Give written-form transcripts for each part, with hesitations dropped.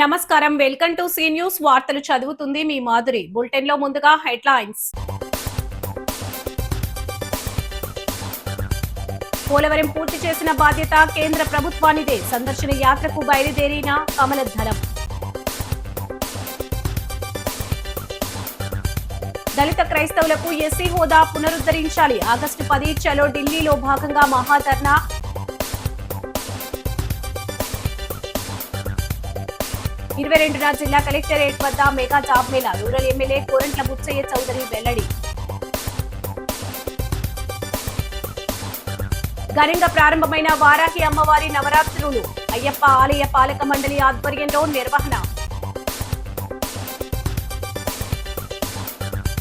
నమస్కారం, welcome to C news. వార్తలు చదువుతుంది మీ మాధురి. బులెటిన్ లో ముందుగా హెడ్లైన్స్. పోలవరం పూర్తి చేసిన బాధ్యత కేంద్ర ప్రభుత్వానిదే. సందర్శన యాత్రకు బయలుదేరిన కమలదళం. దళిత క్రైస్తవులకు ఎస్సీ హోదా పునరుద్ధరించాలి. ఆగస్టు 10 చలో ఢిల్లీలో భాగంగా మహాధర్నా. ఇరవై 22న జిల్లా కలెక్టరేట్ వద్ద mega job mela. Rural MLA Gorantla Butchaiah Chowdary వెల్లడి. ఘనంగా ప్రారంభమైన వారాహి అమ్మవారి నవరాత్రులు. అయ్యప్ప ఆలయ పాలక మండలి ఆధ్వర్యంలో నిర్వహణ.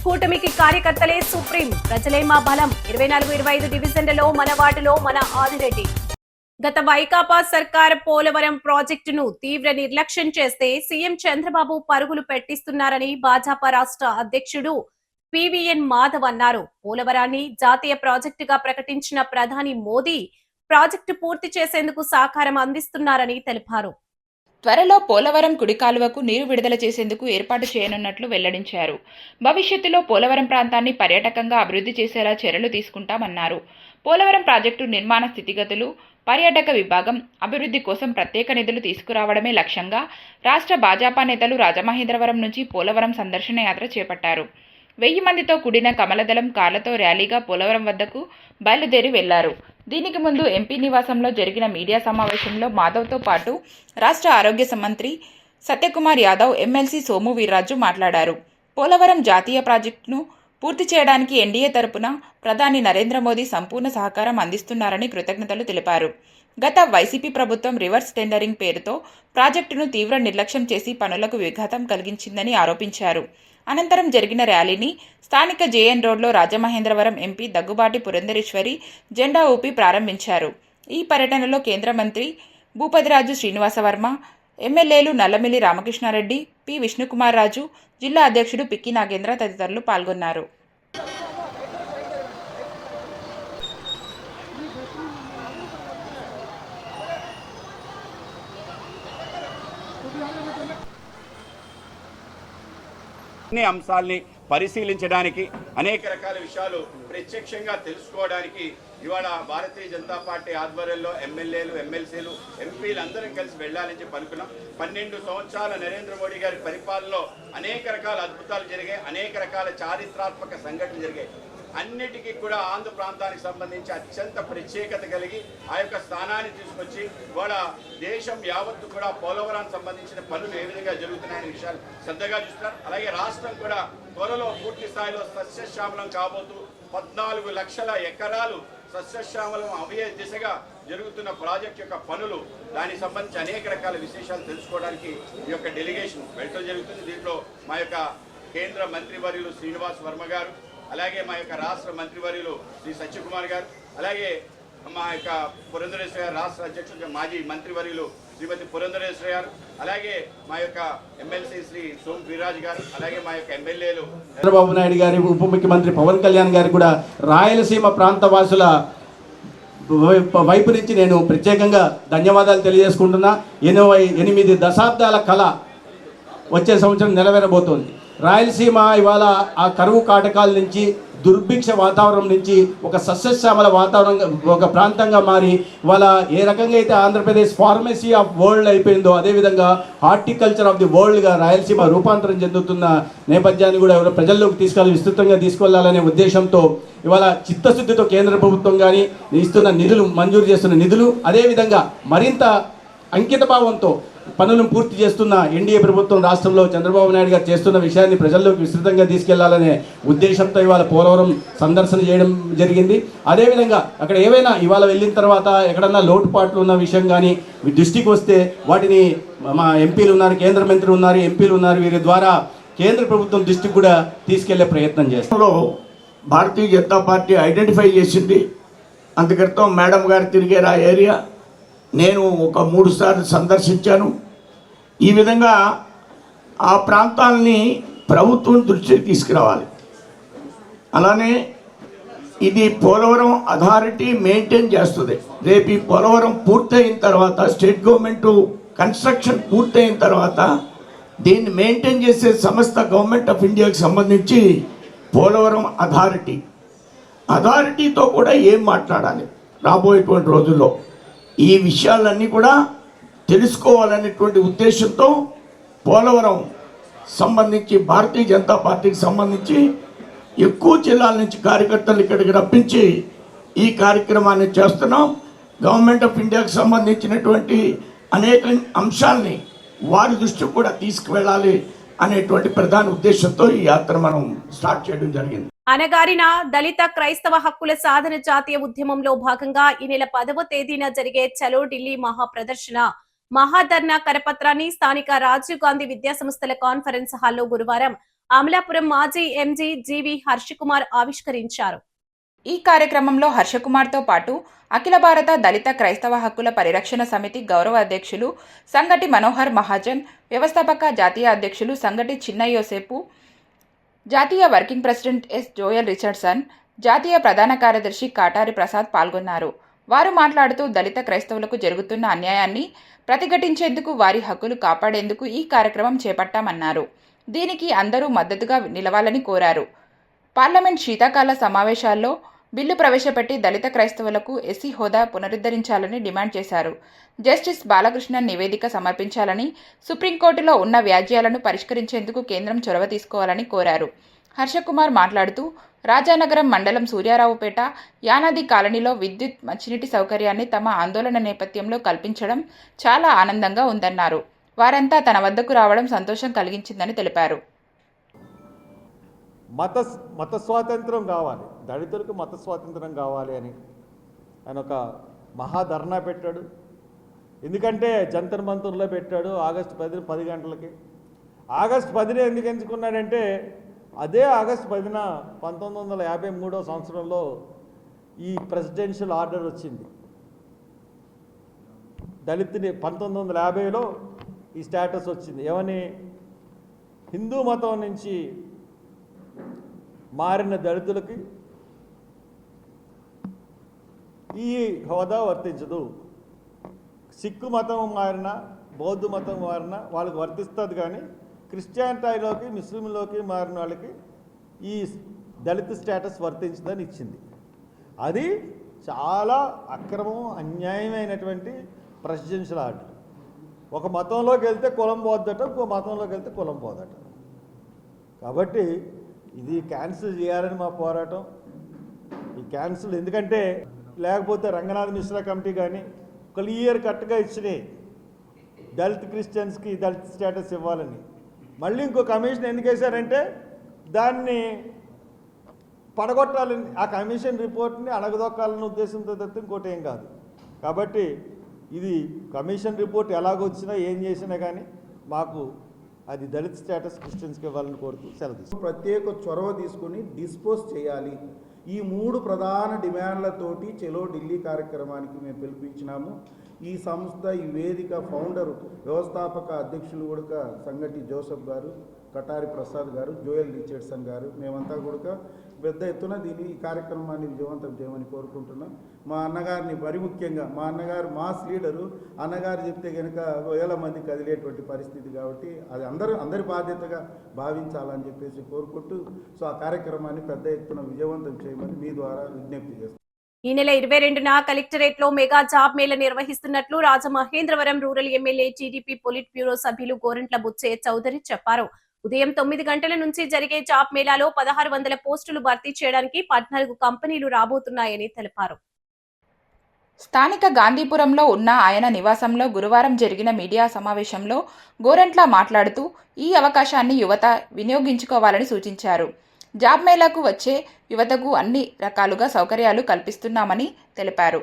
కూటమికి కార్యకర్తలే సుప్రీం, ప్రజలే మా బలం. 24-25 డివిజన్లలో మన వార్డులో మన ఆదిరెడ్డి. గత వైకాపా సర్కార్ పోలవరం ప్రాజెక్టును తీవ్ర నిర్లక్ష్యం చేస్తే సీఎం చంద్రబాబు పరుగులు పెట్టిస్తున్నారని భాజపా రాష్ట్ర అధ్యక్షుడు పివిఎన్ మాధవ్ అన్నారు. పోలవరాన్ని జాతీయ ప్రాజెక్టుగా ప్రకటించిన ప్రధాని మోదీ ప్రాజెక్టు పూర్తి చేసేందుకు సహకారం అందిస్తున్నారని తెలిపారు. త్వరలో పోలవరం కుడి కాలువకు నీరు విడుదల చేసేందుకు ఏర్పాటు చేయనున్నట్లు వెల్లడించారు. భవిష్యత్తులో పోలవరం ప్రాంతాన్ని పర్యాటకంగా అభివృద్ధి చేసేలా చర్యలు తీసుకుంటామన్నారు. పోలవరం ప్రాజెక్టు నిర్మాణ స్థితిగతులు, పర్యాటక విభాగం అభివృద్ధి కోసం ప్రత్యేక నిధులు తీసుకురావడమే లక్ష్యంగా రాష్ట్ర భాజపా నేతలు రాజమహేంద్రవరం నుంచి పోలవరం సందర్శన యాత్ర చేపట్టారు. 1000 మందితో కూడిన కమలదళం కార్లతో ర్యాలీగా పోలవరం వద్దకు బయలుదేరి వెళ్లారు. దీనికి ముందు ఎంపీ నివాసంలో జరిగిన మీడియా సమావేశంలో మాధవ్తో పాటు రాష్ట్ర ఆరోగ్య మంత్రి సత్యకుమార్ యాదవ్, ఎమ్మెల్సీ సోము వీర్రాజు మాట్లాడారు. పోలవరం జాతీయ ప్రాజెక్టును పూర్తి చేయడానికి ఎన్డీఏ తరపున ప్రధాని నరేంద్ర మోదీ సంపూర్ణ సహకారం అందిస్తున్నారని కృతజ్ఞతలు తెలిపారు. గత వైసీపీ ప్రభుత్వం రివర్స్ టెండరింగ్ పేరుతో ప్రాజెక్టును తీవ్ర నిర్లక్ష్యం చేసి పనులకు విఘాతం కలిగించిందని ఆరోపించారు. అనంతరం జరిగిన ర్యాలీని స్థానిక జేఎన్ రోడ్లో రాజమహేంద్రవరం ఎంపీ దగ్గుబాటి పురంధరేశ్వరి జెండా ఊపి ప్రారంభించారు. ఈ పర్యటనలో కేంద్ర మంత్రి భూపతిరాజు శ్రీనివాసవర్మ, ఎమ్మెల్యేలు నల్లమిల్లి రామకృష్ణారెడ్డి, పి విష్ణుకుమార్ రాజు, జిల్లా అధ్యక్షుడు పిక్కి నాగేంద్ర తదితరులు పాల్గొన్నారు. అన్ని అంశాలని పరిశీలించడానికి, అనేక రకాల విషయాలు ప్రత్యక్షంగా తెలుసుకోవడానికి ఇవాళ భారతీయ జనతా పార్టీ ఆధ్వర్యంలో ఎమ్మెల్యేలు, ఎమ్మెల్సీలు, ఎంపీలు అందరం కలిసి వెళ్ళాలని చెప్పి అనుకున్నాం. 12 సంవత్సరాల నరేంద్ర మోడీ గారి పరిపాలనలో అనేక రకాల అద్భుతాలు జరిగాయి, అనేక రకాల చారిత్రాత్మక సంఘటనలు జరిగాయి. అన్నిటికీ కూడా ఆంధ్ర ప్రాంతానికి సంబంధించి అత్యంత ప్రత్యేకత కలిగి ఆ యొక్క స్థానాన్ని తీసుకొచ్చి వాళ్ళ దేశం యావత్తు కూడా పోలవరానికి సంబంధించిన పనులు ఏ విధంగా జరుగుతున్నాయనే విషయాలు శ్రద్ధగా చూస్తున్నారు. అలాగే రాష్ట్రం కూడా త్వరలో పూర్తి స్థాయిలో సస్యశ్యామలం కాబోతూ 14 లక్షల ఎకరాలు సస్యశ్యామలం అవే దిశగా జరుగుతున్న ప్రాజెక్ట్ యొక్క పనులు, దానికి సంబంధించి అనేక రకాల విశేషాలు తెలుసుకోవడానికి ఈ యొక్క డెలిగేషన్ వెళ్ళడం జరుగుతుంది. దీంట్లో మా యొక్క కేంద్ర మంత్రివర్యులు శ్రీనివాస్ వర్మ గారు, అలాగే మా యొక్క రాష్ట్ర మంత్రివర్యులు శ్రీ సత్యకుమార్ గారు, అలాగే మా యొక్క పురంధరేశ్వర గారు రాష్ట్ర అధ్యక్షుడు మాజీ మంత్రివర్యులు శ్రీమతి పురంధరేశ్వర గారు, అలాగే మా యొక్క ఎమ్మెల్సీ శ్రీ సోము వీర్రాజు గారు, అలాగే మా యొక్క ఎమ్మెల్యేలు చంద్రబాబు నాయుడు గారి, ఉప ముఖ్యమంత్రి పవన్ కళ్యాణ్ గారు కూడా రాయలసీమ ప్రాంత వాసుల వైపు నుంచి నేను ప్రత్యేకంగా ధన్యవాదాలు తెలియజేసుకుంటున్నా. 8 దశాబ్దాల కళ వచ్చే సంవత్సరం నెరవేరబోతోంది. రాయలసీమ ఇవాళ ఆ కరువు కాటకాల నుంచి, దుర్భిక్ష వాతావరణం నుంచి ఒక సస్యశ్యామల వాతావరణంగా, ఒక ప్రాంతంగా మారి ఇవాళ ఏ రకంగా అయితే ఆంధ్రప్రదేశ్ ఫార్మసీ ఆఫ్ వరల్డ్ అయిపోయిందో, అదేవిధంగా హార్టికల్చర్ ఆఫ్ ది వరల్డ్గా రాయలసీమ రూపాంతరం చెందుతున్న నేపథ్యాన్ని కూడా ఎవరో ప్రజల్లోకి విస్తృతంగా తీసుకెళ్లాలనే ఉద్దేశంతో ఇవాళ చిత్తశుద్ధితో కేంద్ర ప్రభుత్వం కానీ ఇస్తున్న నిధులు, మంజూరు చేస్తున్న నిధులు, అదేవిధంగా మరింత అంకితభావంతో పనులను పూర్తి చేస్తున్న ఎన్డీఏ ప్రభుత్వం రాష్ట్రంలో చంద్రబాబు నాయుడు గారు చేస్తున్న విషయాన్ని ప్రజల్లోకి విస్తృతంగా తీసుకెళ్లాలనే ఉద్దేశంతో ఇవాళ పోలవరం సందర్శన చేయడం జరిగింది. అదేవిధంగా అక్కడ ఏవైనా ఇవాళ వెళ్ళిన తర్వాత ఎక్కడన్నా లోటుపాట్లు ఉన్న విషయం కానీ దృష్టికి వస్తే వాటిని మా ఎంపీలు ఉన్నారు, కేంద్ర మంత్రులు ఉన్నారు, ఎంపీలు ఉన్నారు, వీరి ద్వారా కేంద్ర ప్రభుత్వం దృష్టికి కూడా తీసుకెళ్లే ప్రయత్నం చేస్తాం. భారతీయ జనతా పార్టీ ఐడెంటిఫై చేసింది. అందుకరితో మేడం గారు తిరిగారు ఆ ఏరియా. నేను ఒక 3 సార్లు సందర్శించాను. ఈ విధంగా ఆ ప్రాంతాలని ప్రభుత్వం దృష్టికి తీసుకురావాలి. అలానే ఇది పోలవరం అథారిటీ మెయింటైన్ చేస్తుంది. రేపు ఈ పోలవరం పూర్తయిన తర్వాత స్టేట్ గవర్నమెంట్ కన్స్ట్రక్షన్ పూర్తయిన తర్వాత దీన్ని మెయింటైన్ చేసే సంస్థ గవర్నమెంట్ ఆఫ్ ఇండియాకి సంబంధించి పోలవరం అథారిటీతో కూడా ఏం మాట్లాడాలి రాబోయేటువంటి రోజుల్లో, ఈ విషయాలన్నీ కూడా తెలుసుకోవాలనేటువంటి ఉద్దేశంతో పోలవరం సంబంధించి భారతీయ జనతా పార్టీకి సంబంధించి ఎక్కువ జిల్లాల నుంచి కార్యకర్తలు ఇక్కడికి రప్పించి ఈ కార్యక్రమాన్ని చేస్తున్నాం. గవర్నమెంట్ ఆఫ్ ఇండియాకి సంబంధించినటువంటి అనేక అంశాలని వారి దృష్టికి కూడా తీసుకువెళ్ళాలి అనేటువంటి ప్రధాన ఉద్దేశంతో ఈ యాత్ర మనం స్టార్ట్ చేయడం జరిగింది. అనగారిన దళిత క్రైస్తవ హక్కుల సాధన జాతీయ ఉద్యమంలో భాగంగా ఈ నెల 10వ తేదీన జరిగే చలో ఢిల్లీ మహాప్రదర్శన మహాధర్నా కరపత్రాన్ని స్థానిక రాజీవ్ గాంధీ విద్యాసంస్థల కాన్ఫరెన్స్ హాల్లో గురువారం అమలాపురం మాజీ ఎంజీ జీవి హర్షకుమార్ ఆవిష్కరించారు. ఈ కార్యక్రమంలో హర్షకుమార్తో పాటు అఖిల భారత దళిత క్రైస్తవ హక్కుల పరిరక్షణ సమితి గౌరవ అధ్యక్షులు సంగటి మనోహర్ మహాజన్, వ్యవస్థాపక జాతీయ అధ్యక్షులు సంగటి చిన్న యోసేపు, జాతీయ working president S Joel Richardson, జాతీయ ప్రధాన కార్యదర్శి కాటారి ప్రసాద్ పాల్గొన్నారు. వారు మాట్లాడుతూ దళిత క్రైస్తవులకు జరుగుతున్న అన్యాయాన్ని ప్రతిఘటించేందుకు, వారి హక్కులు కాపాడేందుకు ఈ కార్యక్రమం చేపట్టామన్నారు. దీనికి అందరూ మద్దతుగా నిలవాలని కోరారు. పార్లమెంట్ శీతాకాల సమావేశాల్లో బిల్లు ప్రవేశపెట్టి దళిత క్రైస్తవులకు ఎస్సీ హోదా పునరుద్ధరించాలని డిమాండ్ చేశారు. జస్టిస్ బాలకృష్ణన్ నివేదిక సమర్పించాలని, సుప్రీంకోర్టులో ఉన్న వ్యాజ్యాలను పరిష్కరించేందుకు కేంద్రం చొరవ తీసుకోవాలని కోరారు. హర్షకుమార్ మాట్లాడుతూ రాజానగరం మండలం సూర్యారావుపేట యానాది కాలనీలో విద్యుత్, మంచినీటి సౌకర్యాన్ని తమ ఆందోళన నేపథ్యంలో కల్పించడం చాలా ఆనందంగా ఉందన్నారు. వారంతా తన వద్దకు రావడం సంతోషం కలిగించిందని తెలిపారు. మత స్వాతంత్రం కావాలి, దళితులకు మత స్వాతంత్రం కావాలి అని ఆయన ఒక మహాధర్నా పెట్టాడు. ఎందుకంటే జంతర్ మంతర్లో పెట్టాడు ఆగస్టు 10 గంటలకి. ఆగస్టు 10 ఎందుకు ఎంచుకున్నాడంటే అదే ఆగస్టు 10న 1953 సంవత్సరంలో ఈ ప్రెసిడెన్షియల్ ఆర్డర్ వచ్చింది. దళితుని 1950లో ఈ స్టేటస్ వచ్చింది. ఏమని, హిందూ మతం నుంచి మారిన దళితులకి ఈ హోదా వర్తించదు. సిక్కు మతం మారినా, బౌద్ధ మతం మారినా వాళ్ళకి వర్తిస్తుంది, కానీ క్రిస్టియానిటీలోకి, ముస్లింలోకి మారిన వాళ్ళకి ఈ దళిత స్టేటస్ వర్తించదని ఇచ్చింది. అది చాలా అక్రమం, అన్యాయమైనటువంటి ప్రెసిడెన్షియల్ ఆర్డర్. ఒక మతంలోకి వెళ్తే కులం పోద్దట, ఇంకో మతంలోకి వెళ్తే కులం పోదట. కాబట్టి ఇది క్యాన్సిల్ చేయాలని మా పోరాటం. ఈ క్యాన్సిల్ ఎందుకంటే లేకపోతే రంగనాథ్ మిశ్రా కమిటీ కానీ క్లియర్ కట్గా ఇచ్చినాయి దళిత్ క్రిస్టియన్స్కి దళిత స్టేటస్ ఇవ్వాలని. మళ్ళీ ఇంకో కమిషన్ ఎందుకు వేశారంటే దాన్ని పడగొట్టాలని, ఆ కమిషన్ రిపోర్ట్ని అణగదొక్కాలనే ఉద్దేశంతో తప్ప ఇంకోటి ఏం కాదు. కాబట్టి ఇది కమిషన్ రిపోర్ట్ ఎలాగొచ్చినా ఏం చేసినా కానీ మాకు అది దళిత స్టేటస్ క్రిస్టియన్స్కి ఇవ్వాలని కోరుతూ సెలవు తీసుకుంటాం. ప్రత్యేక చొరవ తీసుకుని డిస్పోజ్ చేయాలి. ఈ 3 ప్రధాన డిమాండ్లతోటి చలో ఢిల్లీ కార్యక్రమానికి మేము పిలిపించినాము. ఈ సంస్థ, ఈ వేదిక ఫౌండరు, వ్యవస్థాపక అధ్యక్షులు కూడా సంగటి జోసెఫ్ గారు, కటారి ప్రసాద్ గారు, జోయల్ రిచర్డ్సన్ గారు, మేమంతా కూడా పెద్ద ఎత్తున ఈ కార్యక్రమాన్ని విజయవంతం చేయమని కోరుకుంటున్నాం. మా అన్నగారిని మరి ముఖ్యంగా, మా అన్నగారు మాస్ లీడరు, అన్నగారు చెప్తే కనుక వేల మంది కదిలేటువంటి పరిస్థితి, కాబట్టి అది అందరి బాధ్యతగా భావించాలని చెప్పేసి కోరుకుంటూ ఆ కార్యక్రమాన్ని పెద్ద ఎత్తున విజయవంతం చేయమని మీ ద్వారా విజ్ఞప్తి చేస్తాం. ఈ నెల 22న కలెక్టరేట్ లో మెగా జాబ్ మేళ నిర్వహిస్తున్నట్లు Rajamahendravaram rural MLA TDP polit bureau సభ్యులు గోరంట్ల బుచ్చయ్య చౌదరి చెప్పారు. ఉదయం 9 గంటల నుంచి జరిగే జాబ్ మేళాలో 1600 పోస్టులు భర్తీ చేయడానికి 14 కంపెనీలు రాబోతున్నాయని తెలిపారు. స్థానిక గాంధీపురంలో ఉన్న ఆయన నివాసంలో గురువారం జరిగిన మీడియా సమావేశంలో గోరంట్ల మాట్లాడుతూ ఈ అవకాశాన్ని యువత వినియోగించుకోవాలని సూచించారు. జాబ్ మేళాకు వచ్చే యువతకు అన్ని రకాలుగా సౌకర్యాలు కల్పిస్తున్నామని తెలిపారు.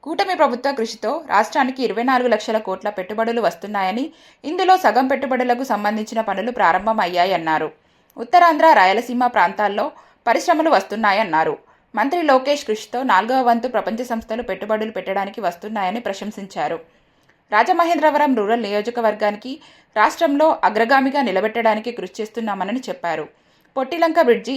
కూటమి ప్రభుత్వ కృషితో రాష్ట్రానికి 24 లక్షల కోట్ల పెట్టుబడులు వస్తున్నాయని, ఇందులో సగం పెట్టుబడులకు సంబంధించిన పనులు ప్రారంభమయ్యాయన్నారు. ఉత్తరాంధ్ర, రాయలసీమ ప్రాంతాల్లో పరిశ్రమలు వస్తున్నాయన్నారు. మంత్రి లోకేష్ కృషితో 4వ వంతు ప్రపంచ సంస్థలు పెట్టుబడులు పెట్టడానికి వస్తున్నాయని ప్రశంసించారు. రాజమహేంద్రవరం రూరల్ నియోజకవర్గానికి రాష్ట్రంలో అగ్రగామిగా నిలబెట్టడానికి కృషి చేస్తున్నామని చెప్పారు. పొట్టిలంక బ్రిడ్జి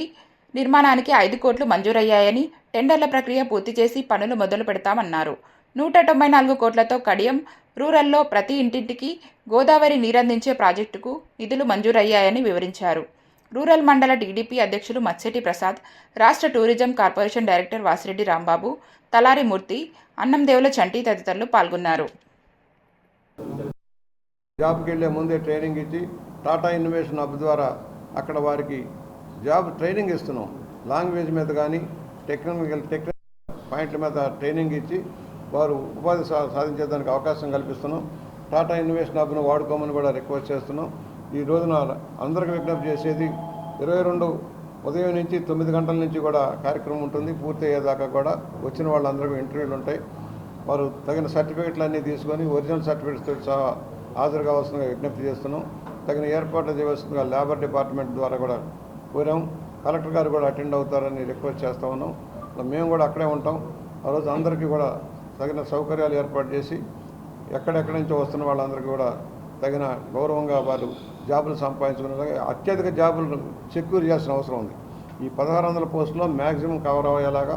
నిర్మాణానికి 5 కోట్లు మంజూరయ్యాయని, టెండర్ల ప్రక్రియ పూర్తి చేసి పనులు మొదలు పెడతామన్నారు. 194 కోట్లతో కడియం రూరల్లో ప్రతి ఇంటింటికి గోదావరి నీరందించే ప్రాజెక్టుకు నిధులు మంజూరయ్యాయని వివరించారు. రూరల్ మండల టీడీపీ అధ్యక్షులు మత్సెటి ప్రసాద్, రాష్ట్ర tourism corporation director Vasireddy Rambabu, Talari Murthy, Annandevula Chanti తదితరులు పాల్గొన్నారు. జాబ్కి వెళ్ళే ముందే ట్రైనింగ్ ఇచ్చి టాటా ఇన్నోవేషన్ హబ్ ద్వారా అక్కడ వారికి జాబ్ ట్రైనింగ్ ఇస్తున్నాం. లాంగ్వేజ్ మీద కానీ టెక్నికల్ పాయింట్ల మీద ట్రైనింగ్ ఇచ్చి వారు ఉపాధి సాధించేదానికి అవకాశం కల్పిస్తున్నాం. టాటా ఇన్నోవేషన్ హబ్ను వాడుకోమని కూడా రిక్వెస్ట్ చేస్తున్నాం. ఈ రోజున అందరికీ విజ్ఞప్తి చేసేది 22 ఉదయం నుంచి 9 గంటల నుంచి కూడా కార్యక్రమం ఉంటుంది. పూర్తి అయ్యేదాకా కూడా వచ్చిన వాళ్ళందరికీ ఇంటర్వ్యూలు ఉంటాయి. వారు తగిన సర్టిఫికెట్లు అన్నీ తీసుకొని ఒరిజినల్ సర్టిఫికెట్స్తో సహా హాజరు కావాల్సిందిగా విజ్ఞప్తి చేస్తున్నాం. తగిన ఏర్పాట్లు చేయవలసిందిగా లేబర్ డిపార్ట్మెంట్ ద్వారా కూడా కోరాం. కలెక్టర్ గారు కూడా అటెండ్ అవుతారని రిక్వెస్ట్ చేస్తూ ఉన్నాం. మేము కూడా అక్కడే ఉంటాం. ఆ రోజు అందరికీ కూడా తగిన సౌకర్యాలు ఏర్పాటు చేసి ఎక్కడెక్కడి నుంచో వస్తున్న వాళ్ళందరికీ కూడా తగిన గౌరవంగా వాళ్ళు జాబులు సంపాదించుకునే అత్యధిక జాబులు సెక్యూర్ చేయాల్సిన అవసరం ఉంది. ఈ 1600 పోస్టులో మ్యాక్సిమం కవర్ అయ్యేలాగా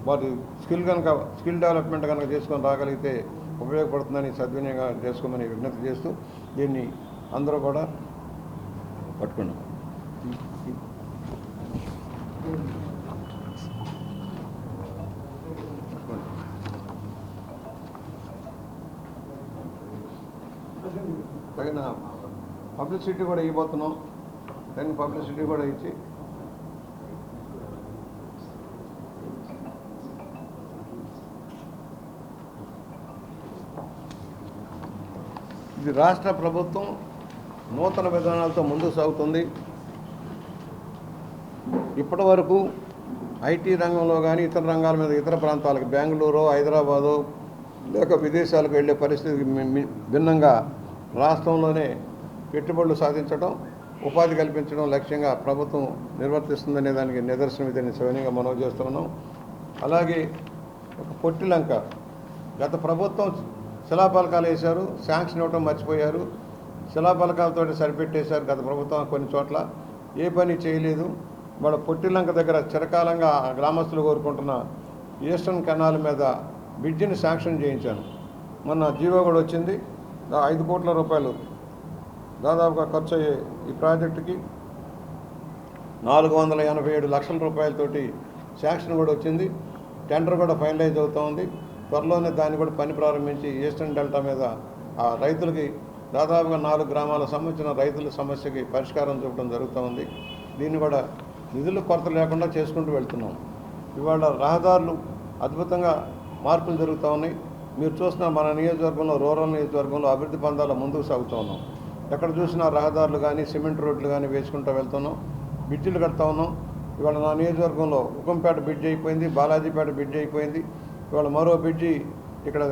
వారి స్కిల్ డెవలప్మెంట్ కనుక చేసుకొని రాగలిగితే ఉపయోగపడుతుందని సద్వినియోగం చేసుకోమని విజ్ఞప్తి చేస్తూ దీన్ని అందరూ కూడా పట్టుకున్నాం. తగిన పబ్లిసిటీ కూడా ఇవ్వబోతున్నాం. తగిన పబ్లిసిటీ కూడా ఇచ్చి ఇది రాష్ట్ర ప్రభుత్వం నూతన విధానాలతో ముందుకు సాగుతుంది. ఇప్పటి వరకు ఐటీ రంగంలో కానీ ఇతర రంగాల మీద ఇతర ప్రాంతాలకు బెంగళూరు, హైదరాబాదు లేక విదేశాలకు వెళ్ళే పరిస్థితికి భిన్నంగా రాష్ట్రంలోనే పెట్టుబడులు సాధించడం, ఉపాధి కల్పించడం లక్ష్యంగా ప్రభుత్వం నిర్వర్తిస్తుందనే దానికి నిదర్శనం ఇదని సవినీయంగా మనవి చేస్తున్నాం. అలాగే ఒక పొట్టిలంక గత ప్రభుత్వం శిలాపలకాలు వేశారు, శాంక్షన్ ఇవ్వడం మర్చిపోయారు. శిలాపలకాలతో సరిపెట్టేశారు గత ప్రభుత్వం. కొన్ని చోట్ల ఏ పని చేయలేదు. వాళ్ళ పొట్టిలంక దగ్గర చిరకాలంగా గ్రామస్తులు కోరుకుంటున్న ఈస్టర్న్ కెనాల్ మీద బ్రిడ్జిని శాంక్షన్ చేయించాను. మొన్న జీవో కూడా వచ్చింది. 5 కోట్ల రూపాయలు దాదాపుగా ఖర్చు అయ్యే ఈ ప్రాజెక్టుకి 487 లక్షల రూపాయలతోటి శాంక్షన్ కూడా వచ్చింది. టెండర్ కూడా ఫైనలైజ్ అవుతూ ఉంది. త్వరలోనే దాన్ని కూడా పని ప్రారంభించి ఈస్టర్న్ డెల్టా మీద ఆ రైతులకి దాదాపుగా 4 గ్రామాలకు సంబంధించిన రైతుల సమస్యకి పరిష్కారం చూపడం జరుగుతూ ఉంది. దీన్ని కూడా నిధుల కొరత లేకుండా చేసుకుంటూ వెళ్తున్నాం. ఇవాళ రహదారులు అద్భుతంగా మార్పులు జరుగుతూ ఉన్నాయి. మీరు చూసిన మన నియోజకవర్గంలో, రూరల్ నియోజకవర్గంలో అభివృద్ధి పందాల ముందుకు సాగుతూ ఉన్నాం. ఎక్కడ చూసినా రహదారులు కానీ సిమెంట్ రోడ్లు కానీ వేసుకుంటూ వెళ్తున్నాం. బ్రిడ్జిలు కడతా ఉన్నాం. ఇవాళ నా నియోజకవర్గంలో ఉకంపేట బ్రిడ్జి అయిపోయింది, బాలాజీపేట బ్రిడ్జి అయిపోయింది. ఇవాళ మరో బ్రిడ్జి ఇక్కడ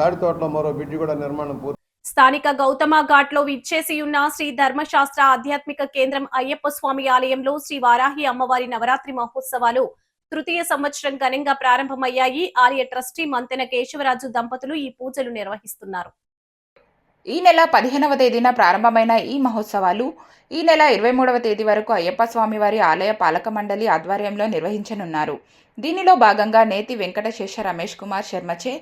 తాడితోటలో మరో బ్రిడ్జి కూడా నిర్మాణం పూర్తి. స్థానిక గౌతమ ఘాట్ లో విచ్చేసి ఉన్న శ్రీ ధర్మశాస్త్ర ఆధ్యాత్మిక కేంద్రం అయ్యప్ప స్వామి ఆలయంలో శ్రీ వారాహి అమ్మవారి నవరాత్రి మహోత్సవాలు తృతీయ సంవత్సరం ఘనంగా ప్రారంభమయ్యాయి. ఆలయ ట్రస్టీ మంతెన కేశవరాజు దంపతులు ఈ పూజలు నిర్వహిస్తున్నారు. ఈ నెల 15వ తేదీన ప్రారంభమైన ఈ మహోత్సవాలు ఈ నెల 23వ తేదీ వరకు అయ్యప్ప స్వామివారి ఆలయ పాలక మండలి ఆధ్వర్యంలో నిర్వహించనున్నారు. దీనిలో భాగంగా నేతి వెంకటశేష రమేష్ కుమార్ శర్మచే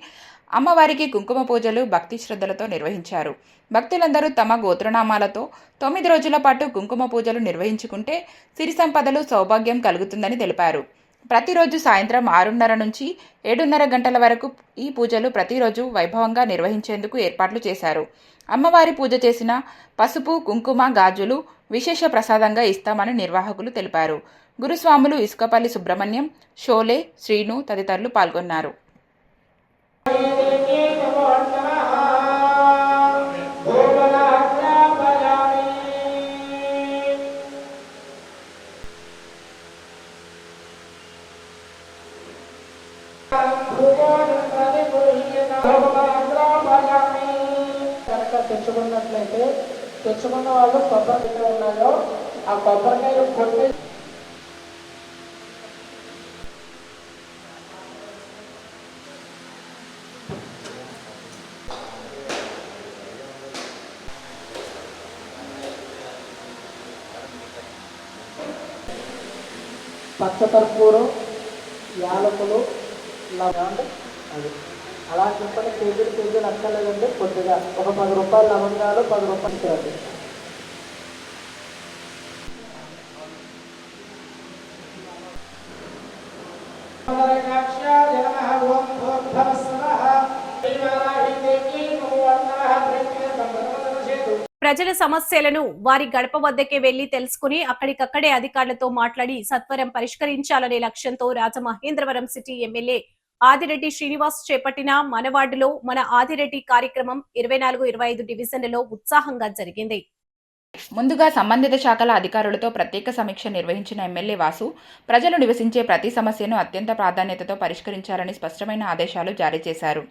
అమ్మవారికి కుంకుమ పూజలు భక్తి శ్రద్ధలతో నిర్వహించారు. భక్తులందరూ తమ గోత్రనామాలతో 9 రోజుల పాటు కుంకుమ పూజలు నిర్వహించుకుంటే సిరి సంపదలు, సౌభాగ్యం కలుగుతుందని తెలిపారు. ప్రతిరోజు సాయంత్రం 6:30 నుంచి 7:30 గంటల వరకు ఈ పూజలు ప్రతిరోజు వైభవంగా నిర్వహించేందుకు ఏర్పాట్లు చేశారు. అమ్మవారి పూజ చేసిన పసుపు, కుంకుమ, గాజులు విశేష ప్రసాదంగా ఇస్తామని నిర్వాహకులు తెలిపారు. గురుస్వాములు ఇసుకపల్లి సుబ్రహ్మణ్యం, షోలే, శ్రీను తదితరులు పాల్గొన్నారు. తెచ్చుకున్నట్లయితే తెచ్చుకున్న వాళ్ళు కొబ్బరికాయలు ఉన్నాయో ఆ కొబ్బరికాయలు కొట్టి పచ్చకర్పూరం, యాలకులు, లవంగ అది అలా చెప్పండి. కేజీలు అక్కర్లేదండి, కొద్దిగా ఒక 10 రూపాయలు లవంగాలు, 10 రూపాయలు చేయండి. ప్రజల సమస్యలను వారి గడప వద్దకే వెళ్లి తెలుసుకుని అక్కడికక్కడే అధికారులతో మాట్లాడి సత్వరం పరిష్కరించాలనే లక్ష్యంతో రాజమహేంద్రవరం సిటీ ఎమ్మెల్యే ఆదిరెడ్డి శ్రీనివాస్ చేపట్టిన మన వార్డులో మన ఆదిరెడ్డి కార్యక్రమం 24-25 డివిజన్లలో ఉత్సాహంగా జరిగింది. ముందుగా సంబంధిత శాఖల అధికారులతో ప్రత్యేక సమీక్ష నిర్వహించిన ఎమ్మెల్యే వాసు ప్రజలు నివసించే ప్రతి సమస్యను అత్యంత ప్రాధాన్యతతో పరిష్కరించాలని స్పష్టమైన ఆదేశాలు జారీ చేశారు.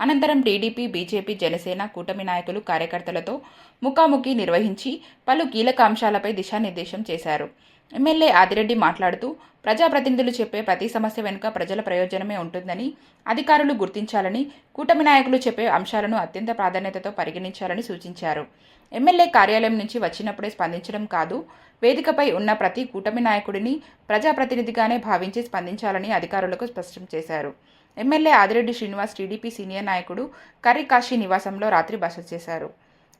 అనంతరం టీడీపీ, బీజేపీ, జనసేన కూటమి నాయకులు, కార్యకర్తలతో ముఖాముఖి నిర్వహించి పలు కీలక అంశాలపై దిశానిర్దేశం చేశారు. ఎమ్మెల్యే ఆదిరెడ్డి మాట్లాడుతూ ప్రజాప్రతినిధులు చెప్పే ప్రతి సమస్య వెనుక ప్రజల ప్రయోజనమే ఉంటుందని అధికారులు గుర్తించాలని, కూటమి నాయకులు చెప్పే అంశాలను అత్యంత ప్రాధాన్యతతో పరిగణించాలని సూచించారు. ఎమ్మెల్యే కార్యాలయం నుంచి వచ్చినప్పుడే స్పందించడం కాదు, వేదికపై ఉన్న ప్రతి కూటమి నాయకుడిని ప్రజాప్రతినిధిగానే భావించి స్పందించాలని అధికారులకు స్పష్టం చేశారు. MLA Adireddy Srinivas TDP senior నాయకుడు కర్రీ కాశీ నివాసంలో రాత్రి బస చేశారు.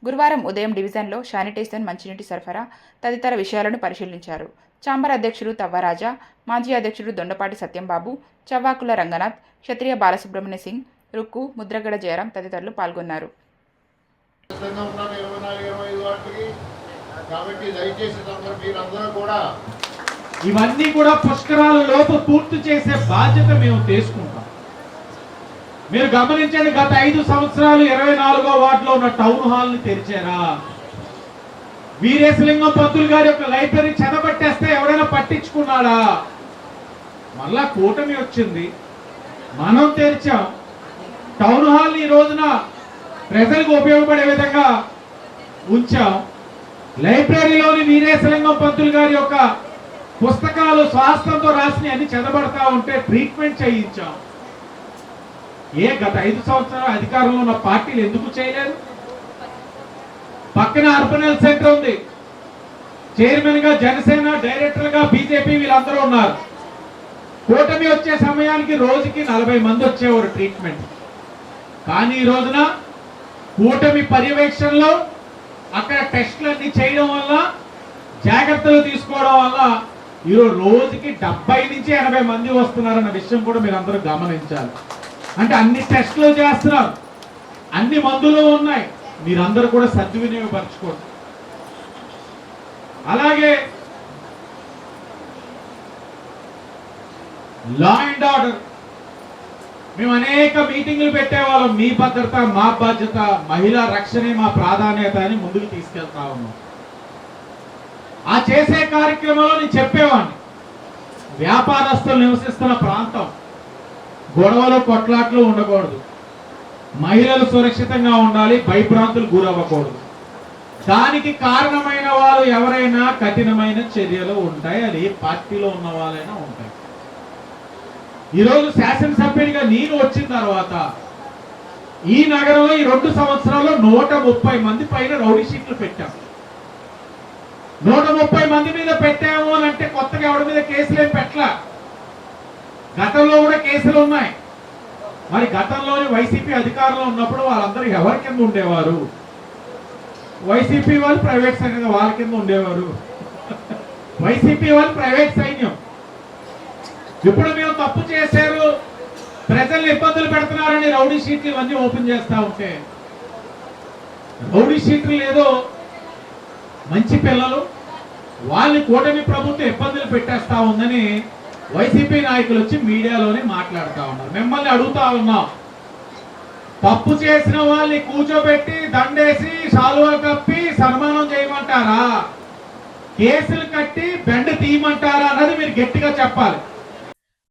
గురువారం ఉదయం డివిజన్లో శానిటేషన్, మంచినీటి సరఫరా తదితర విషయాలను పరిశీలించారు. ఛాంబర్ అధ్యక్షుడు తవ్వరాజా, మాజీ అధ్యక్షుడు దొండపాటి సత్యంబాబు, చవ్వాకుల రంగనాథ్, క్షత్రియ బాలసుబ్రహ్మణ్య సింగ్, రుక్కు, ముద్రగడ జయరాం తదితరులు పాల్గొన్నారు. ఇవన్నీ కూడా పుష్కరాల లోపు పూర్తి చేసే బాధ్యత మేము తీసుకుంటాం. మీరు గమనించండి, గత 5 సంవత్సరాలు 24వ వార్డులో ఉన్న టౌన్ హాల్ ని తెరిచారా? వీరేశలింగం పంతులు గారి యొక్క లైబ్రరీ చెదబట్టేస్తే ఎవరైనా పట్టించుకున్నాడా? మళ్ళా కూటమి వచ్చింది, మనం తెరిచాం. టౌన్ హాల్ ఈ రోజున ప్రజలకు ఉపయోగపడే విధంగా ఉంచాం. లైబ్రరీలోని వీరేశలింగం పంతులు గారి యొక్క పుస్తకాలు స్వాస్థ్యంతో రాసి అన్ని చెదబడతా ఉంటే ట్రీట్మెంట్ చేయించాం. గత 5 సంవత్సరాల అధికారంలో ఉన్న పార్టీలు ఎందుకు చేయలేదు? పక్కన అర్బన్ హెల్త్ సెంటర్ ఉంది. చైర్మన్ గా జనసేన, డైరెక్టర్ గా బీజేపీ వీళ్ళందరూ ఉన్నారు. కూటమి వచ్చే సమయానికి రోజుకి 40 మంది వచ్చేవారు ట్రీట్మెంట్. కానీ ఈ రోజున కూటమి పర్యవేక్షణలో అక్కడ టెస్టులన్నీ చేయడం వల్ల, జాగ్రత్తలు తీసుకోవడం వల్ల ఈరోజు రోజుకి 70 నుంచి 80 మంది వస్తున్నారన్న విషయం కూడా మీరు అందరూ గమనించాలి. అంటే అన్ని టెస్టులు చేస్తున్నారు, అన్ని మందులు ఉన్నాయి, మీరందరూ కూడా సద్వినియోగపరచుకోండి. అలాగే లా అండ్ ఆర్డర్ మేము అనేక మీటింగ్లు పెట్టేవాళ్ళం. మీ భద్రత మా బాధ్యత, మహిళా రక్షణే మా ప్రాధాన్యత అని ముందుకు తీసుకెళ్తా ఉన్నాం. ఆ చేసే కార్యక్రమంలో నేను చెప్పేవాడిని, వ్యాపారస్తులు నివసిస్తున్న ప్రాంతం, గొడవలు కొట్లాట్లు ఉండకూడదు, మహిళలు సురక్షితంగా ఉండాలి, భయభ్రాంతులు గురవ్వకూడదు. దానికి కారణమైన వాళ్ళు ఎవరైనా కఠినమైన చర్యలు ఉంటాయి, అది పార్టీలో ఉన్న వాళ్ళైనా ఉంటాయి. ఈరోజు శాసనసభ్యుడిగా నేను వచ్చిన తర్వాత ఈ నగరంలో ఈ 2 సంవత్సరాల్లో 130 మంది పైన రౌడీ షీట్లు పెట్టాం. 130 మంది మీద పెట్టాము అని అంటే కొత్తగా ఎవరి మీద కేసులేం పెట్టలా. గతంలో కూడా కేసులు ఉన్నాయి. మరి గతంలోని వైసీపీ అధికారంలో ఉన్నప్పుడు వాళ్ళందరూ ఎవరి కింద ఉండేవారు? వైసీపీ వాళ్ళు ప్రైవేట్ సైన్యం వాళ్ళ కింద ఉండేవారు. వైసీపీ వాళ్ళు ప్రైవేట్ సైన్యం. ఇప్పుడు మేము తప్పు చేశారు, ప్రజల్ని ఇబ్బందులు పెడుతున్నారని రౌడీ షీట్లు ఇవన్నీ ఓపెన్ చేస్తా ఉంటే, రౌడీ షీట్లు ఏదో మంచి పిల్లలు, వాళ్ళని కూటమి ప్రభుత్వం ఇబ్బందులు పెట్టేస్తా ఉందని వైసీపీ నాయకులు వచ్చి మీడియాలోనే మాట్లాడుతూ ఉన్నారు. మిమ్మల్ని అడుగుతా ఉన్నాం, తప్పు చేసిన వాళ్ళని కూర్చోబెట్టి దండేసి శాలువా కప్పి సన్మానం చేయమంటారా, కేసులు కట్టి బెండ్ తీయమంటారా అన్నది మీరు గట్టిగా చెప్పాలి.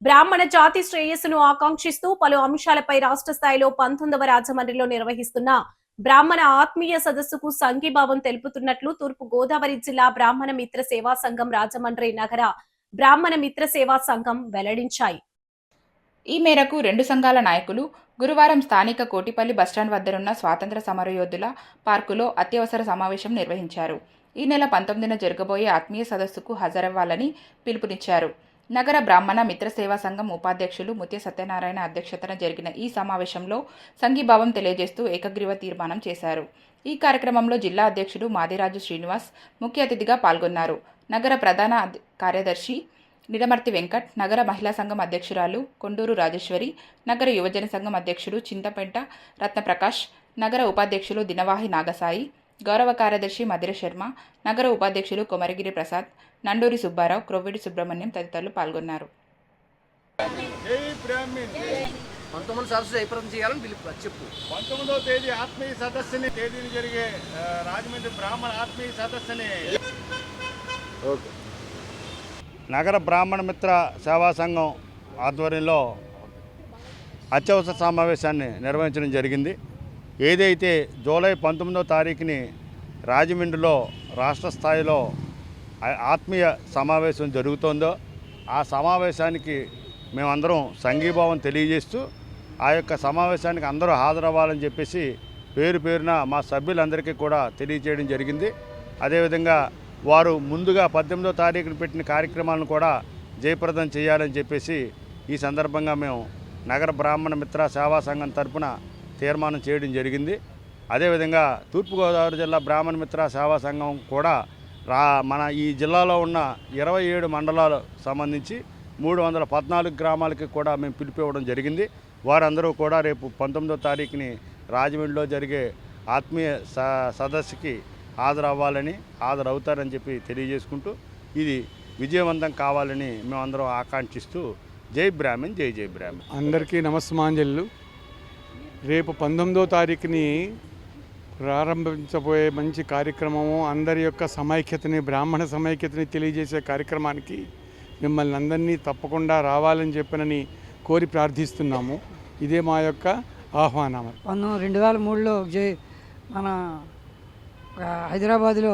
బ్రాహ్మణ జాతి శ్రేయస్సును ఆకాంక్షిస్తూ పలు అంశాలపై రాష్ట్ర స్థాయిలో 19వ రాజమండ్రిలో నిర్వహిస్తున్న బ్రాహ్మణ ఆత్మీయ సదస్సుకు సంఘీభావం తెలుపుతున్నట్లు తూర్పు గోదావరి జిల్లా బ్రాహ్మణ మిత్ర సేవా సంఘం రాజమండ్రి నగర బ్రాహ్మణ మిత్ర సేవా సంఘం వెల్లడించాయి. ఈ మేరకు 2 సంఘాల నాయకులు గురువారం స్థానిక కోటిపల్లి బస్టాండ్ వద్దనున్న స్వాతంత్ర సమరయోధుల పార్కులో అత్యవసర సమావేశం నిర్వహించారు. ఈ నెల 19న జరగబోయే ఆత్మీయ సదస్సుకు హాజరవ్వాలని పిలుపునిచ్చారు. నగర బ్రాహ్మణ మిత్ర సేవా సంఘం ఉపాధ్యక్షులు ముత్య సత్యనారాయణ అధ్యక్షతన జరిగిన ఈ సమావేశంలో సంఘీభావం తెలియజేస్తూ ఏకగ్రీవ తీర్మానం చేశారు. ఈ కార్యక్రమంలో జిల్లా అధ్యక్షుడు మాదిరాజు శ్రీనివాస్ ముఖ్య అతిథిగా పాల్గొన్నారు. నగర ప్రధాన కార్యదర్శి నిడమర్తి వెంకట్, నగర మహిళా సంఘం అధ్యక్షురాలు కొండూరు రాజేశ్వరి, నగర యువజన సంఘం అధ్యక్షుడు చింతపెంట రత్నప్రకాష్, నగర ఉపాధ్యక్షులు దినవాహి నాగసాయి, గౌరవ కార్యదర్శి మధిర శర్మ, నగర ఉపాధ్యక్షులు కొమరగిరి ప్రసాద్, నండూరి సుబ్బారావు, క్రొవ్విడి సుబ్రహ్మణ్యం తదితరులు పాల్గొన్నారు. 19 సదస్సు జయప్రదం చేయాలని పిలుపు చెప్పు. 19వ తేదీ ఆత్మీయ సదస్సుని తేదీని జరిగే రాజమండ్రి బ్రాహ్మణ ఆత్మీయ సదస్సుని నగర బ్రాహ్మణ మిత్ర సేవా సంఘం ఆధ్వర్యంలో అత్యవసర సమావేశాన్ని నిర్వహించడం జరిగింది. ఏదైతే జూలై 19వ తారీఖుని రాజమండ్రిలో రాష్ట్ర స్థాయిలో ఆత్మీయ సమావేశం జరుగుతోందో ఆ సమావేశానికి మేమందరం సంఘీభావం తెలియజేస్తూ ఆ యొక్క సమావేశానికి అందరూ హాజరవ్వాలని చెప్పేసి పేరు పేరున మా సభ్యులందరికీ కూడా తెలియజేయడం జరిగింది. అదేవిధంగా వారు ముందుగా 18వ తారీఖున పెట్టిన కార్యక్రమాలను కూడా జయప్రదం చేయాలని చెప్పేసి ఈ సందర్భంగా మేము నగర బ్రాహ్మణ మిత్ర సేవా సంఘం తరపున తీర్మానం చేయడం జరిగింది. అదేవిధంగా తూర్పుగోదావరి జిల్లా బ్రాహ్మణ మిత్ర సేవా సంఘం కూడా మన ఈ జిల్లాలో ఉన్న 27 మండలాలు సంబంధించి 314 గ్రామాలకి కూడా మేము పిలిపివ్వడం జరిగింది. వారందరూ కూడా రేపు 19వ తారీఖుని రాజమండ్రిలో జరిగే ఆత్మీయ సదస్సుకి హాజరవ్వాలని హాజరవుతారని చెప్పి తెలియజేసుకుంటూ ఇది విజయవంతం కావాలని మేమందరం ఆకాంక్షిస్తూ జై బ్రాహ్మణ్, జై జై బ్రాహ్మణ్. అందరికీ నమస్మాంజలు. రేపు 19వ తారీఖుని ప్రారంభించబోయే మంచి కార్యక్రమము, అందరి యొక్క సమైక్యతని, బ్రాహ్మణ సమైక్యతని తెలియజేసే కార్యక్రమానికి మిమ్మల్ని అందరినీ తప్పకుండా రావాలని చెప్పనని కోరి ప్రార్థిస్తున్నాము. ఇదే మా యొక్క ఆహ్వానం. 2003లో మన హైదరాబాదులో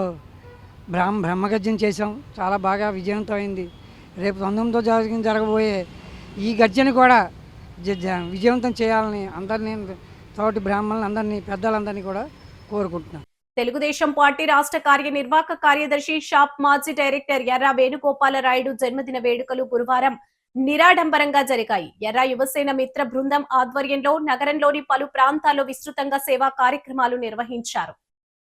బ్రహ్మగర్జన చేసాం. చాలా బాగా విజయవంతమైంది. రేపు 19వ తారీఖున జరగబోయే ఈ గర్జన కూడా విజయవంతం చేయాలని అందరినీ, తోటి బ్రాహ్మణులు అందరినీ, పెద్దలందరినీ కూడా కోరుకుంటున్నాను. తెలుగుదేశం పార్టీ రాష్ట్ర కార్యనిర్వాహక కార్యదర్శి షాప్ మాజీ డైరెక్టర్ ఎర్ర వేణుగోపాలరాయుడు జన్మదిన వేడుకలు గురువారం నిరాడంబరంగా జరిగాయి. ఎర్ర యువసేన మిత్ర బృందం ఆధ్వర్యంలో నగరంలోని పలు ప్రాంతాల్లో విస్తృతంగా సేవా కార్యక్రమాలు నిర్వహించారు.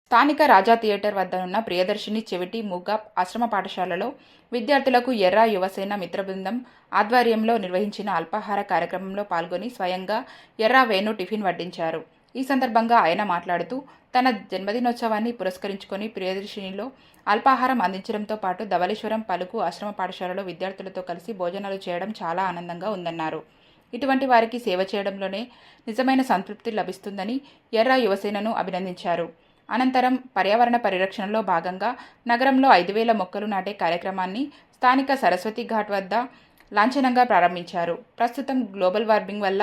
స్థానిక రాజా థియేటర్ వద్దనున్న ప్రియదర్శిని చెవిటి మూగా ఆశ్రమ పాఠశాలలో విద్యార్థులకు ఎర్ర యువసేన మిత్ర బృందం ఆధ్వర్యంలో నిర్వహించిన అల్పాహార కార్యక్రమంలో పాల్గొని స్వయంగా ఎర్ర వేణు టిఫిన్ వడ్డించారు. ఈ సందర్భంగా ఆయన మాట్లాడుతూ తన జన్మదినోత్సవాన్ని పురస్కరించుకొని ప్రియదర్శినిలో అల్పాహారం అందించడంతో పాటు ధవళేశ్వరం పలుకు ఆశ్రమ పాఠశాలలో విద్యార్థులతో కలిసి భోజనాలు చేయడం చాలా ఆనందంగా ఉందన్నారు. ఇటువంటి వారికి సేవ చేయడంలోనే నిజమైన సంతృప్తి లభిస్తుందని ఎర్ర యువసేనను అభినందించారు. అనంతరం పర్యావరణ పరిరక్షణలో భాగంగా నగరంలో 5,000 మొక్కలు నాటే కార్యక్రమాన్ని స్థానిక సరస్వతి ఘాట్ వద్ద లాంఛనంగా ప్రారంభించారు. ప్రస్తుతం గ్లోబల్ వార్మింగ్ వల్ల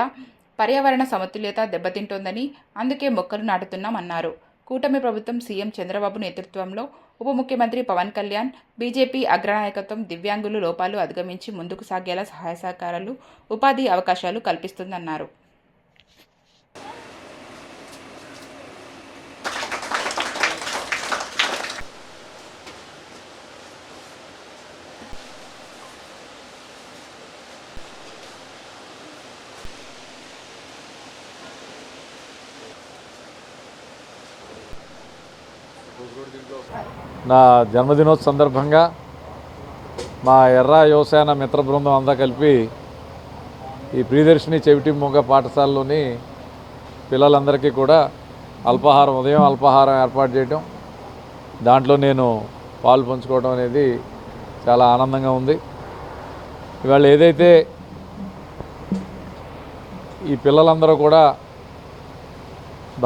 పర్యావరణ సమతుల్యత దెబ్బతింటోందని అందుకే మొక్కలు నాటుతున్నామన్నారు. కూటమి ప్రభుత్వం సీఎం చంద్రబాబు నేతృత్వంలో ఉప ముఖ్యమంత్రి పవన్ కళ్యాణ్, బీజేపీ అగ్రనాయకత్వం దివ్యాంగులు లోపాలు అధిగమించి ముందుకు సాగేలా సహాయ సహకారాలు, ఉపాధి అవకాశాలు కల్పిస్తుందన్నారు. నా జన్మదినోత్సవ సందర్భంగా మా ఎర్ర యువసేన మిత్ర బృందం అంతా కలిపి ఈ ప్రియదర్శిని చెవిటి మూగ పాఠశాలలోని పిల్లలందరికీ కూడా ఉదయం అల్పాహారం ఏర్పాటు చేయడం, దాంట్లో నేను పాలు పంచుకోవడం అనేది చాలా ఆనందంగా ఉంది. ఇవాళ ఏదైతే ఈ పిల్లలందరూ కూడా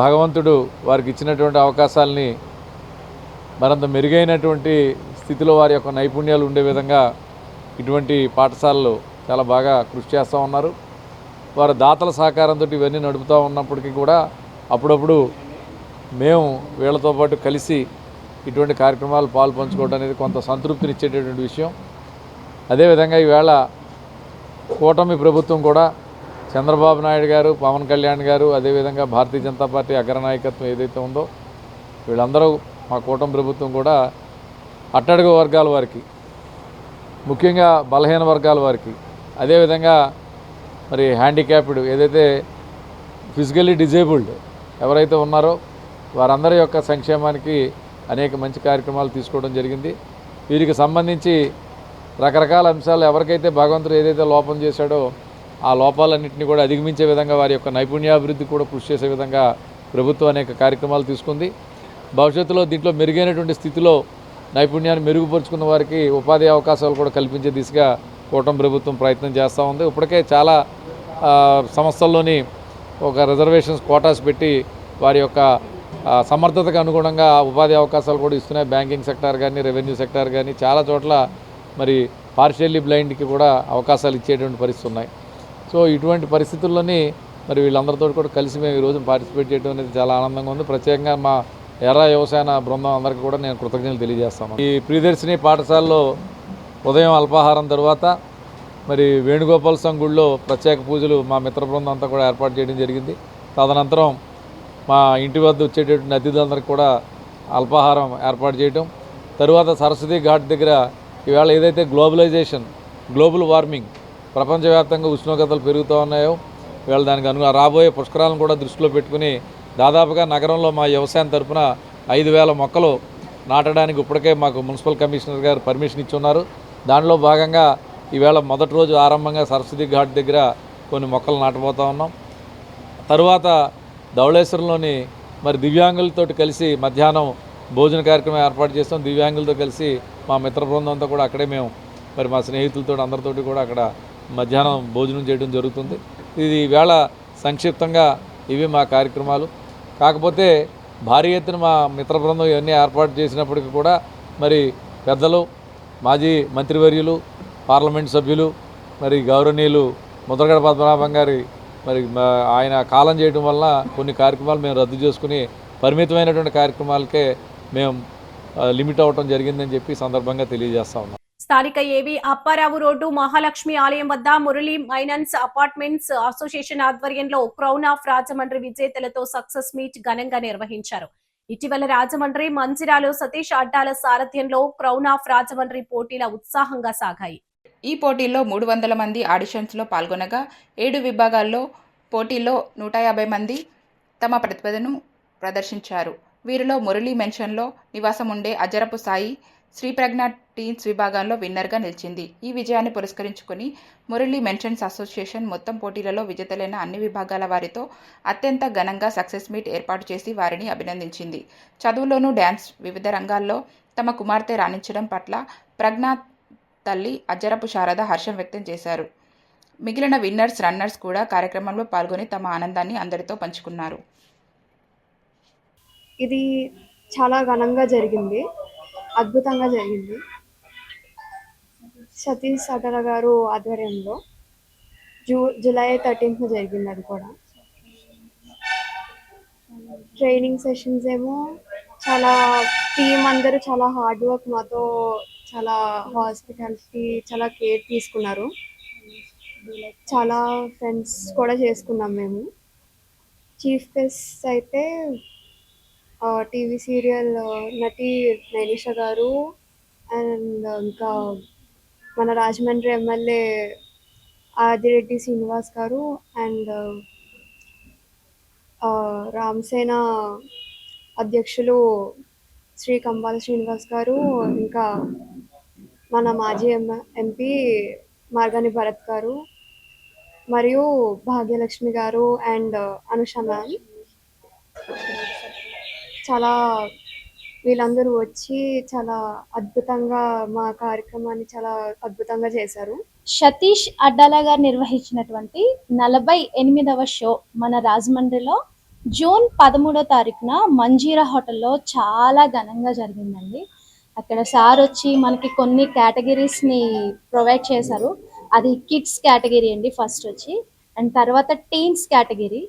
భగవంతుడు వారికి ఇచ్చినటువంటి అవకాశాలని మరింత మెరుగైనటువంటి స్థితిలో వారి యొక్క నైపుణ్యాలు ఉండే విధంగా ఇటువంటి పాఠశాలలు చాలా బాగా కృషి చేస్తూ ఉన్నారు. వారు దాతల సహకారంతో ఇవన్నీ నడుపుతూ ఉన్నప్పటికీ కూడా అప్పుడప్పుడు మేము వీళ్ళతో పాటు కలిసి ఇటువంటి కార్యక్రమాలు పాలు పంచుకోవడం అనేది కొంత సంతృప్తినిచ్చేటటువంటి విషయం. అదేవిధంగా ఈవేళ కూటమి ప్రభుత్వం కూడా చంద్రబాబు నాయుడు గారు, పవన్ కళ్యాణ్ గారు, అదేవిధంగా భారతీయ జనతా పార్టీ అగ్రనాయకత్వం ఏదైతే ఉందో వీళ్ళందరూ, మా కూటమి ప్రభుత్వం కూడా అట్టడుగు వర్గాల వారికి ముఖ్యంగా బలహీన వర్గాల వారికి, అదేవిధంగా మరి హ్యాండిక్యాప్డ్, ఏదైతే ఫిజికల్లీ డిజేబుల్డ్ ఎవరైతే ఉన్నారో వారందరి యొక్క సంక్షేమానికి అనేక మంచి కార్యక్రమాలు తీసుకోవడం జరిగింది. వీరికి సంబంధించి రకరకాల అంశాలు ఎవరికైతే భగవంతుడు ఏదైతే లోపం చేశాడో ఆ లోపాలన్నింటినీ కూడా అధిగమించే విధంగా వారి యొక్క నైపుణ్యాభివృద్ధి కూడా కృషి చేసే విధంగా ప్రభుత్వం అనేక కార్యక్రమాలు తీసుకుంది. భవిష్యత్తులో దీంట్లో మెరుగైనటువంటి స్థితిలో నైపుణ్యాన్ని మెరుగుపరుచుకున్న వారికి ఉపాధి అవకాశాలు కూడా కల్పించే దిశగా కూటమి ప్రభుత్వం ప్రయత్నం చేస్తూ ఉంది. ఇప్పటికే చాలా సంస్థల్లోని ఒక రిజర్వేషన్స్ కోటాస్ పెట్టి వారి యొక్క సమర్థతకు అనుగుణంగా ఉపాధి అవకాశాలు కూడా ఇస్తున్నాయి. బ్యాంకింగ్ సెక్టార్ కానీ, రెవెన్యూ సెక్టార్ కానీ చాలా చోట్ల మరి పార్షియల్లీ బ్లైండ్కి కూడా అవకాశాలు ఇచ్చేటువంటి పరిస్థితులు ఉన్నాయి. సో ఇటువంటి పరిస్థితుల్లోని మరి వీళ్ళందరితో కూడా కలిసి మేము ఈరోజు పార్టిసిపేట్ చేయడం అనేది చాలా ఆనందంగా ఉంది. ప్రత్యేకంగా మా ఎర్ర వ్యవసాయ బృందం అందరికీ కూడా నేను కృతజ్ఞతలు తెలియజేస్తాను. ఈ ప్రియదర్శిని పాఠశాలలో ఉదయం అల్పాహారం తర్వాత మరి వేణుగోపాల స్వామి గుడిలో ప్రత్యేక పూజలు మా మిత్ర బృందం అంతా కూడా ఏర్పాటు చేయడం జరిగింది. తదనంతరం మా ఇంటి వద్ద వచ్చేటటువంటి అతిథులందరికీ కూడా అల్పాహారం ఏర్పాటు చేయడం, తరువాత సరస్వతి ఘాట్ దగ్గర ఈవేళ ఏదైతే గ్లోబల్ వార్మింగ్, ప్రపంచవ్యాప్తంగా ఉష్ణోగ్రతలు పెరుగుతూ ఉన్నాయో ఇవాళ దానికి రాబోయే పుష్కరాలను కూడా దృష్టిలో పెట్టుకుని దాదాపుగా నగరంలో మా వ్యవసాయం తరఫున 5,000 మొక్కలు నాటడానికి ఇప్పటికే మాకు మున్సిపల్ కమిషనర్ గారు పర్మిషన్ ఇచ్చున్నారు. దానిలో భాగంగా ఈవేళ మొదటి రోజు ఆరంభంగా సరస్వతి ఘాట్ దగ్గర కొన్ని మొక్కలు నాటబోతూ ఉన్నాం. తరువాత ధవళేశ్వరంలోని మరి దివ్యాంగులతో కలిసి మధ్యాహ్నం భోజన కార్యక్రమం ఏర్పాటు చేస్తాం. దివ్యాంగులతో కలిసి మా మిత్ర బృందం అంతా కూడా అక్కడే మేము మరి మా స్నేహితులతో అందరితోటి కూడా అక్కడ మధ్యాహ్నం భోజనం చేయడం జరుగుతుంది. ఇది ఈవేళ సంక్షిప్తంగా ఇవి మా కార్యక్రమాలు. కాకపోతే భారీ ఎత్తున మా మిత్ర బృందం ఇవన్నీ ఏర్పాటు చేసినప్పటికీ కూడా మరి పెద్దలు, మాజీ మంత్రివర్యులు, పార్లమెంట్ సభ్యులు, మరి గౌరవనీయులు ముద్రగడ పద్మనాభం గారి మరి ఆయన కాలం చేయడం వల్ల కొన్ని కార్యక్రమాలు మేము రద్దు చేసుకుని పరిమితమైనటువంటి కార్యక్రమాలకే మేము లిమిట్ అవ్వటం జరిగిందని చెప్పి సందర్భంగా తెలియజేస్తా ఉన్నాం. స్థానిక ఏవి అప్పారావు రోడ్డు మహాలక్ష్మి ఆలయం వద్ద మురళీ మైనన్స్ అపార్ట్మెంట్స్ అసోసియేషన్ ఆధ్వర్యంలో క్రౌన్ ఆఫ్ రాజమండ్రి విజేతలతో సక్సెస్ మీట్ ఘనంగా నిర్వహించారు. ఇటీవల రాజమండ్రి మంజిరాలో సతీష్ అడ్డాల సారథ్యంలో క్రౌన్ ఆఫ్ రాజమండ్రి పోటీల ఉత్సాహంగా సాగాయి. ఈ పోటీల్లో 300 మంది ఆడిషన్స్లో పాల్గొనగా 7 విభాగాల్లో పోటీల్లో 150 మంది తమ ప్రతిభను ప్రదర్శించారు. వీరిలో మురళీ మెన్షన్లో నివాసం ఉండే అజరపు సాయి శ్రీప్రజ్ఞ టీన్స్ విభాగంలో విన్నర్గా నిలిచింది. ఈ విజయాన్ని పురస్కరించుకుని మురళీ మెన్షన్స్ అసోసియేషన్ మొత్తం పోటీలలో విజేతలైన అన్ని విభాగాల వారితో అత్యంత ఘనంగా సక్సెస్ మీట్ ఏర్పాటు చేసి వారిని అభినందించింది. చదువులోనూ డ్యాన్స్, వివిధ రంగాల్లో తమ కుమార్తె రాణించడం పట్ల ప్రజ్ఞ తల్లి అజ్జరపు శారద హర్షం వ్యక్తం చేశారు. మిగిలిన విన్నర్స్, రన్నర్స్ కూడా కార్యక్రమంలో పాల్గొని తమ ఆనందాన్ని అందరితో పంచుకున్నారు. ఇది చాలా ఘనంగా జరిగింది, అద్భుతంగా జరిగింది. సతీష్ అడ్డాల గారు ఆధ్వర్యంలో జూలై 13th జరిగింది. అది కూడా ట్రైనింగ్ సెషన్స్ ఏమో చాలా టీం అందరూ చాలా హార్డ్ వర్క్, మాతో చాలా హాస్పిటాలిటీ, చాలా కేర్ తీసుకున్నారు. చాలా ఫ్రెండ్స్ కూడా చేసుకున్నాం మేము. చీఫ్ గెస్ట్ అయితే టీవీ సీరియల్ నటి నైనిష గారు అండ్ ఇంకా మన రాజమండ్రి ఎమ్మెల్యే ఆదిరెడ్డి శ్రీనివాస్ గారు అండ్ రామసేన అధ్యక్షులు శ్రీ కంబాల శ్రీనివాస్ గారు, ఇంకా మన మాజీ ఎంపీ మార్గాని భరత్ గారు మరియు భాగ్యలక్ష్మి గారు అండ్ అనుష మ్యామ్, చాలా వీళ్ళందరూ వచ్చి చాలా అద్భుతంగా మా కార్యక్రమాన్ని చాలా అద్భుతంగా చేశారు. సతీష్ అడ్డాల గారు నిర్వహించినటువంటి 48వ షో మన రాజమండ్రిలో జూన్ 13వ తారీఖున మంజీరా హోటల్లో చాలా ఘనంగా జరిగిందండి. అక్కడ సార్ వచ్చి మనకి కొన్ని కేటగిరీస్ని ప్రొవైడ్ చేశారు. అది కిడ్స్ కేటగిరీ అండి ఫస్ట్ వచ్చి, అండ్ తర్వాత టీన్స్ కేటగిరీ,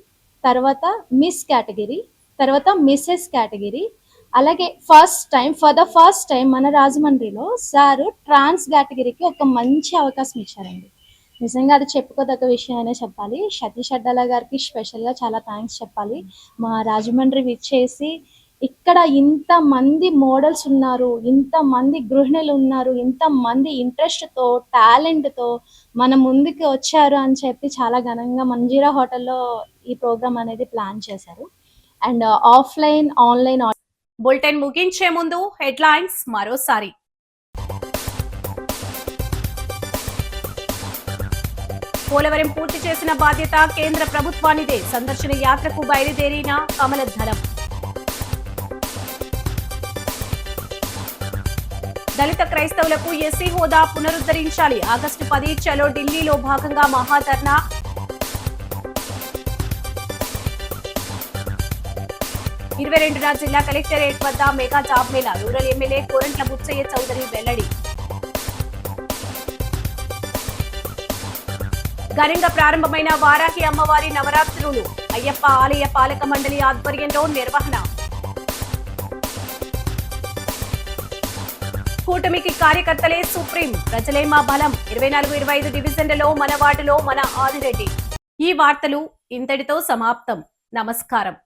తర్వాత మిస్ కేటగిరీ, తర్వాత మిస్సెస్ కేటగిరీ. అలాగే ఫర్ ద ఫస్ట్ టైం మన రాజమండ్రిలో సారు ట్రాన్స్ కేటగిరీకి ఒక మంచి అవకాశం ఇచ్చారండి. నిజంగా అది చెప్పుకోదగ్గ విషయం అనే చెప్పాలి. సతీష్ అడ్డాల గారికి స్పెషల్గా చాలా థ్యాంక్స్ చెప్పాలి. మా రాజమండ్రి విచ్చేసి ఇక్కడ ఇంతమంది మోడల్స్ ఉన్నారు, ఇంతమంది గృహిణులు ఉన్నారు, ఇంతమంది ఇంట్రెస్ట్తో టాలెంట్తో మన ముందుకు వచ్చారు అని చెప్పి చాలా ఘనంగా మంజీరా హోటల్లో ఈ ప్రోగ్రామ్ అనేది ప్లాన్ చేశారు. అండ్ ఆఫ్లైన్ ఆన్లైన్ బులెటిన్ ముగించే ముందు హెడ్లైన్స్ మరోసారి. పోలవరం పూర్తి చేసిన బాధ్యత కేంద్ర ప్రభుత్వానిదే. సందర్శన యాత్రకు బయలుదేరిన కమలదళం. దళిత క్రైస్తవులకు ఎస్సీ హోదా పునరుద్ధరించాలి. ఆగస్టు 10 చలో ఢిల్లీలో భాగంగా మహాధర్నా. ఇరవై 22న జిల్లా కలెక్టరేట్ వద్ద mega job mela. Rural MLA Gorantla Butchaiah Chowdary వెల్లడి. ఘనంగా ప్రారంభమైన వారాహి అమ్మవారి నవరాత్రులు. అయ్యప్ప ఆలయ పాలక మండలి ఆధ్వర్యంలో నిర్వహణ. కూటమికి కార్యకర్తలే సుప్రీం. ప్రజలే మా బలం. 24-25 డివిజన్లలో మన వార్డులో మన ఆదిరెడ్డి. ఈ వార్తలు ఇంతటితో సమాప్తం. నమస్కారం.